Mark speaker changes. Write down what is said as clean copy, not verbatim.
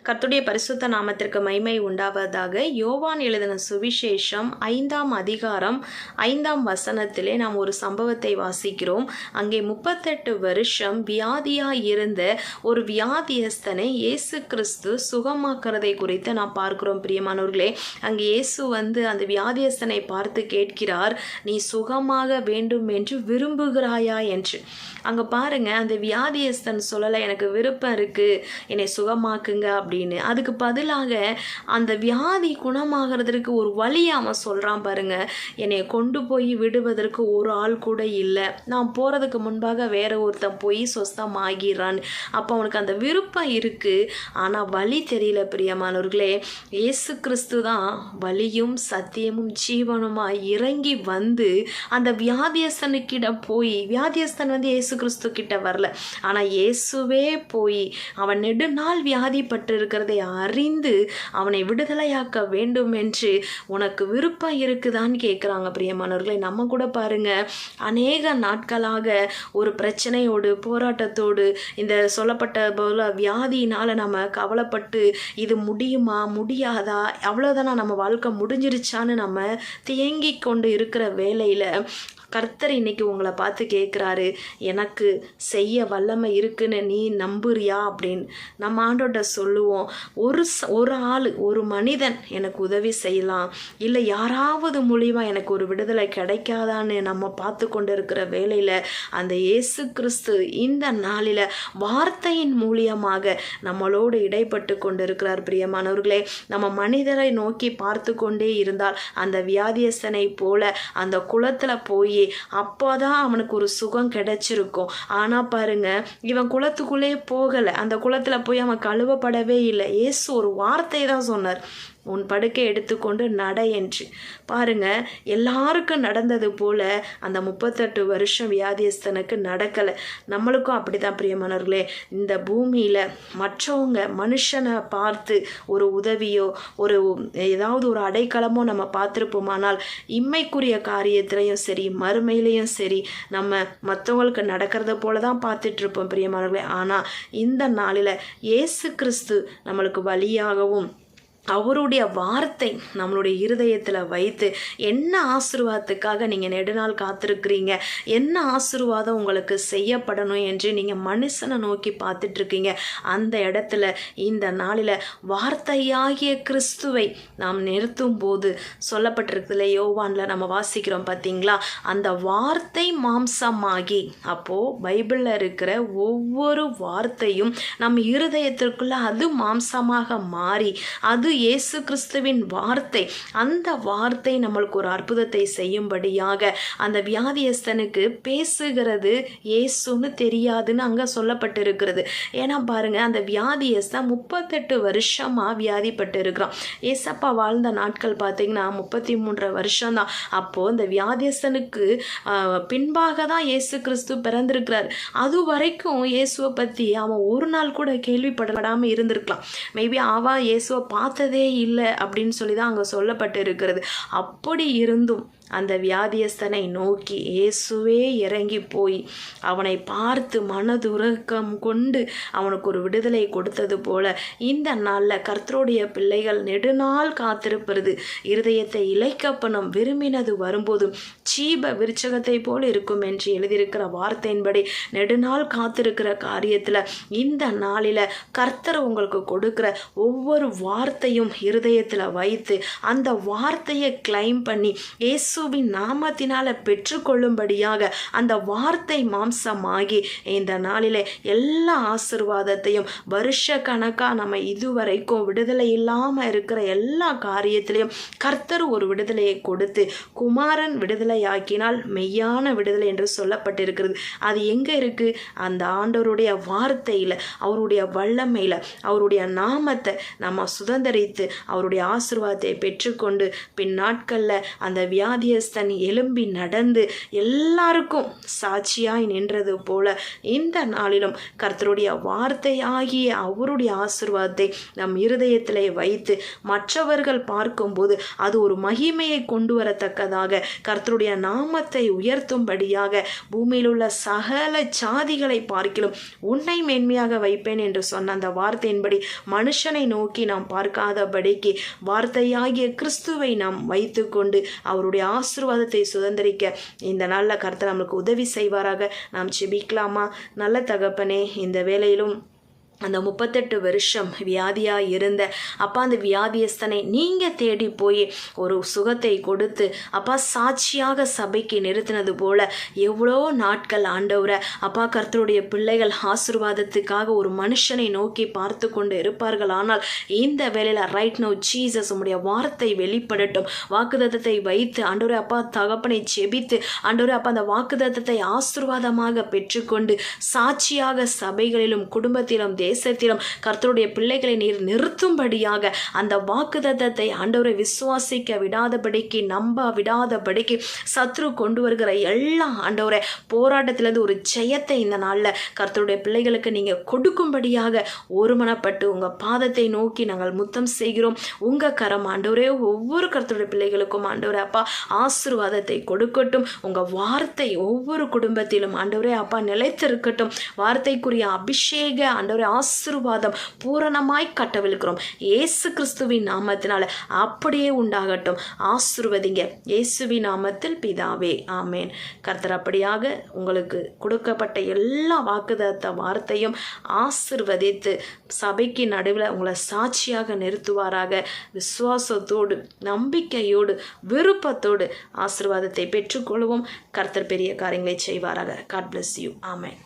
Speaker 1: கர்த்தருடைய பரிசுத்த நாமத்திற்கு மகிமை உண்டாவதாக. யோவான் எழுதின சுவிசேஷம் 5ஆம் அதிகாரம் 5ஆம் வசனத்திலே நாம் ஒரு சம்பவத்தை வாசிக்கிறோம். அங்கே 38 வருஷம் வியாதியாய் இருந்த ஒரு வியாதியஸ்தனை இயேசு கிறிஸ்து சுகமாக்குறதை குறித்து நாம் பார்க்கிறோம். பிரியமானவர்களே, அங்கே இயேசு அந்த வியாதியஸ்தனை பார்த்து கேட்கிறார், நீ சுகமாக வேண்டும் என்று விரும்புகிறாயா என்று. அங்கே பாருங்க, அந்த வியாதியஸ்தன் சொல்லலை எனக்கு விருப்பம் இருக்கு, என்னை சுகமாக்குங்க அப்படின்னு. அதுக்கு பதிலாக அந்த வியாதி குணமாகிறதுக்கு ஒரு வழியை அவன் சொல்கிறான் பாருங்க. என்னை கொண்டு போய் விடுவதற்கு ஒரு ஆள் கூட இல்லை, நான் போகிறதுக்கு முன்பாக வேற ஒருத்தன் போய் சொஸ்தமாகிறான். அப்போ அவனுக்கு அந்த விருப்பம் இருக்குது, ஆனால் வழி தெரியல. பிரியமானவர்களே, இயேசு கிறிஸ்து தான் வழியும் சத்தியமும் ஜீவனுமாய் இறங்கி வந்து அந்த வியாதியஸ்தனுக்கிடம் போய், வியாதியஸ்தன் இயேசு கிறிஸ்து கிட்ட வரல, ஆனால் இயேசுவே போய் அவன் நெடுநாள் வியாதிப்பட்டு இருக்கிறதை அறிந்து அவனை விடுதலையாக்க வேண்டும் என்று உனக்கு விருப்பம் இருக்குதான்னு கேட்குறாங்க. பிரியமானவர்களே, நம்ம கூட பாருங்க, அநேக நாட்களாக ஒரு பிரச்சனையோடு போராட்டத்தோடு இந்த சொல்லப்பட்ட போல வியாதியினால் நம்ம கவலைப்பட்டு இது முடியுமா முடியாதா, அவ்வளோதானா நம்ம வாழ்க்கை முடிஞ்சிருச்சான்னு நம்ம தேங்கி கொண்டு இருக்கிற வேளையில் கர்த்தர் இன்னைக்கு உங்களை பார்த்து கேட்குறாரு, எனக்கு செய்ய வல்லமை இருக்குன்னு நீ நம்புறியா அப்படின்னு. நம்ம ஆண்டோட சொல்லுவோம், ஒரு ஆள், ஒரு மனிதன் எனக்கு உதவி செய்யலாம், இல்லை யாராவது மூலியமா எனக்கு ஒரு விடுதலை கிடைக்காதான்னு நம்ம பார்த்து கொண்டு இருக்கிற வேளையில் அந்த இயேசு கிறிஸ்து இந்த நாளில் வார்த்தையின் மூலியமாக நம்மளோடு இடைப்பட்டு கொண்டு இருக்கிறார். பிரியமானவர்களே, நம்ம மனிதரை நோக்கி பார்த்து கொண்டே இருந்தால் அந்த வியாதியஸ்தனை போல அந்த குளத்தில் போய் அப்போதான் அவனுக்கு ஒரு சுகம் கிடைச்சிருக்கும். ஆனா பாருங்க, இவன் குளத்துக்குள்ளே போகல, அந்த குளத்துல போய் அவன் கழுவப்படவே இல்லை. இயேசு ஒரு வார்த்தை தான் சொன்னார், உன் படுக்கை எடுத்துக்கொண்டு நட என்று. பாருங்க, எல்லாருக்கும் நடந்தது போல அந்த 38 வருஷம் வியாதியஸ்தனுக்கு நடக்கலை. நம்மளுக்கும் அப்படிதான் பிரியமானவர்களே. இந்த பூமியில் மற்றவங்க மனுஷனை பார்த்து ஒரு உதவியோ ஒரு ஏதாவது ஒரு அடைக்கலமோ நம்ம பார்த்துருப்போமானால் இம்மைக்குரிய காரியத்திலையும் சரி மறுமையிலையும் சரி நம்ம மற்றவங்களுக்கு நடக்கிறத போல தான் பார்த்துட்ருப்போம் பிரியமானவர்களே. ஆனால் இந்த நாளில் இயேசு கிறிஸ்து நம்மளுக்கு வழியாகவும் அவருடைய வார்த்தை நம்மளுடைய இருதயத்தில் வைத்து என்ன ஆசீர்வாதத்துக்காக நீங்கள் நெடுநாள் காத்திருக்கிறீங்க, என்ன ஆசீர்வாதம் உங்களுக்கு செய்யப்படணும் என்று நீங்கள் மனுஷனை நோக்கி பார்த்துட்ருக்கீங்க, அந்த இடத்துல இந்த நாளில் வார்த்தையாகிய கிறிஸ்துவை நாம் நிறுத்தும் போது சொல்லப்பட்டிருக்குதுல, யோவானில் நம்ம வாசிக்கிறோம் பார்த்தீங்களா, அந்த வார்த்தை மாம்சமாகி. அப்போது பைபிளில் இருக்கிற ஒவ்வொரு வார்த்தையும் நம் இருதயத்திற்குள்ள அது மாம்சமாக மாறி அது இயேசு கிறிஸ்துவின் வார்த்தை. அந்த வார்த்தை நம்மளுக்கு ஒரு அற்புதத்தை செய்யும்படியாக அந்த வியாதியஸ்தனுக்கு பேசுகிறது இயேசுன்னு தெரியாதுன்னு அங்கே சொல்லப்பட்டிருக்கிறது. ஏன்னா பாருங்க, அந்த வியாதியஸ்தன் 38 வருஷமா வியாதிப்பட்டு இருக்கிறான். ஏசப்பா வாழ்ந்த நாட்கள் பார்த்தீங்கன்னா 33 வருஷம்தான். அப்போது இந்த வியாதியஸ்தனுக்கு பின்பாக தான் இயேசு கிறிஸ்து பிறந்திருக்கிறார். அது வரைக்கும் இயேசுவை பற்றி அவன் ஒரு நாள் கூட கேள்விப்படாமல் இருந்திருக்கலாம். மேபி அவன் இயேசுவை பார்த்ததே இல்லை அப்படின்னு சொல்லி தான் அங்கே சொல்லப்பட்டு இருக்கிறது. அப்படி இருந்தும் அந்த வியாதியஸ்தனை நோக்கி இயேசுவே இறங்கி போய் அவனை பார்த்து மனதுருக்கம் கொண்டு அவனுக்கு ஒரு விடுதலை கொடுத்தது போல இந்த நாளில் கர்த்தருடைய பிள்ளைகள் நெடுநாள் காத்திருப்பது இருதயத்தை இளைக்கப்பணம் விரும்பினது வரும்போது சீப விருச்சகத்தை போல் இருக்கும் என்று எழுதியிருக்கிற வார்த்தையின்படி நெடுநாள் காத்திருக்கிற காரியத்தில் இந்த நாளில் கர்த்தர் உங்களுக்கு கொடுக்கிற ஒவ்வொரு வார்த்தையும் இருதயத்தில் வைத்து அந்த வார்த்தையை கிளைம் பண்ணி இயேசுவின் நாமத்தினால பெற்றுக்கொள்ளும்படியாக அந்த வார்த்தை மாம்சமாகி இந்த நாளிலே எல்லா ஆசீர்வாதத்தையும் வருஷ கணக்காக நம்ம இதுவரைக்கும் விடுதலை இல்லாமல் இருக்கிற எல்லா காரியத்திலையும் கர்த்தர் ஒரு விடுதலையை கொடுத்து குமாரன் விடுதலையாக்கினால் மெய்யான விடுதலை என்று சொல்லப்பட்டிருக்கிறது. அது எங்கே இருக்குது? அந்த ஆண்டவருடைய வார்த்தையில், அவருடைய வல்லமையில், அவருடைய நாமத்தை நம்ம சுதந்தரித்து அவருடைய ஆசீர்வாதத்தை பெற்றுக்கொண்டு பின் நாட்களில் அந்த வியாதி வியாதியஸ்தன் எழும்பி நடந்து எல்லாருக்கும் சாட்சியாய் நின்றது போல இந்த நாளிலும் கர்த்தருடைய வார்த்தையாகிய அவருடைய ஆசீர்வாதத்தை நம் இருதயத்திலே வைத்து மற்றவர்கள் பார்க்கும்போது அது ஒரு மகிமையை கொண்டு வரத்தக்கதாக கர்த்தருடைய நாமத்தை உயர்த்தும்படியாக பூமியில் உள்ள சகல சாதிகளை பார்க்கிலும் உன்னை மேன்மையாக வைப்பேன் என்று சொன்ன அந்த வார்த்தையின்படி மனுஷனை நோக்கி நாம் பார்க்காதபடிக்கு வார்த்தையாகிய கிறிஸ்துவை நாம் வைத்து கொண்டு அவருடைய ஆசீர்வாதத்தை சுதந்திரிக்க இந்த நல்ல கர்த்தர் நமக்கு உதவி செய்வாராக. நாம் ஜெபிக்கலாமா? நல்ல தகப்பனே, இந்த வேளையிலும் அந்த 38 வருஷம் வியாதியாக இருந்த அப்பா அந்த வியாதியஸ்தனை நீங்கள் தேடி போய் ஒரு சுகத்தை கொடுத்து அப்பா சாட்சியாக சபைக்கு நிறுத்தினது போல எவ்வளோ நாட்கள் ஆண்டவரை அப்பா கர்த்தருடைய பிள்ளைகள் ஆசீர்வாதத்துக்காக ஒரு மனுஷனை நோக்கி பார்த்து கொண்டு இருப்பார்கள். ஆனால் இந்த வேளையில் ரைட் நவ் ஜீசஸ் உம்முடைய வார்த்தை வெளிப்படட்டும். வாக்குத்தத்தத்தை வைத்து ஆண்டவரே அப்பா தகப்பனை ஜெபித்து ஆண்டவரே அப்பா அந்த வாக்குத்தத்தத்தை ஆசீர்வாதமாக பெற்றுக்கொண்டு சாட்சியாக சபைகளிலும் குடும்பத்திலும் தேசத்திலும் கர்த்தருடைய பிள்ளைகளை நீர் நிறுத்தும்படியாக அந்த வாக்குத்தத்தத்தை ஆண்டவரை விசுவாசிக்க விடாதபடிக்கு நம்ப விடாதபடிக்கு சத்ரு கொண்டு வருகிற எல்லா ஆண்டவரை போராட்டத்திலிருந்து ஒரு ஜெயத்தை இந்த நாளில் கர்த்தருடைய பிள்ளைகளுக்கு நீங்கள் கொடுக்கும்படியாக ஒருமனப்பட்டு உங்கள் பாதத்தை நோக்கி நாங்கள் முத்தம் செய்கிறோம். உங்கள் கரம் ஆண்டவரே ஒவ்வொரு கர்த்தருடைய பிள்ளைகளுக்கும் ஆண்டவரே அப்பா ஆசீர்வாதத்தை கொடுக்கட்டும். உங்கள் வார்த்தை ஒவ்வொரு குடும்பத்திலும் ஆண்டவரே அப்பா நிலைத்திருக்கட்டும். வார்த்தைக்குரிய அபிஷேக ஆண்டவரே ஆசீர்வாதம் பூரணமாய் கட்டவிழ்க்கிறோம். இயேசு கிறிஸ்துவின் நாமத்தினால அப்படியே உண்டாகட்டும். ஆசீர்வதிங்க இயேசுவின் நாமத்தில் பிதாவே, ஆமேன். கர்த்தர் அப்படியாக உங்களுக்கு கொடுக்கப்பட்ட எல்லா வாக்குத்தத்த வார்த்தையும் ஆசீர்வதித்து சபைக்கு நடுவில் உங்களை சாட்சியாக நிறுத்துவாராக. விசுவாசத்தோடு நம்பிக்கையோடு விருப்பத்தோடு ஆசீர்வாதத்தை பெற்றுக்கொள்வோம். கர்த்தர் பெரிய காரியங்களை செய்வாராக. God bless you. ஆமேன்.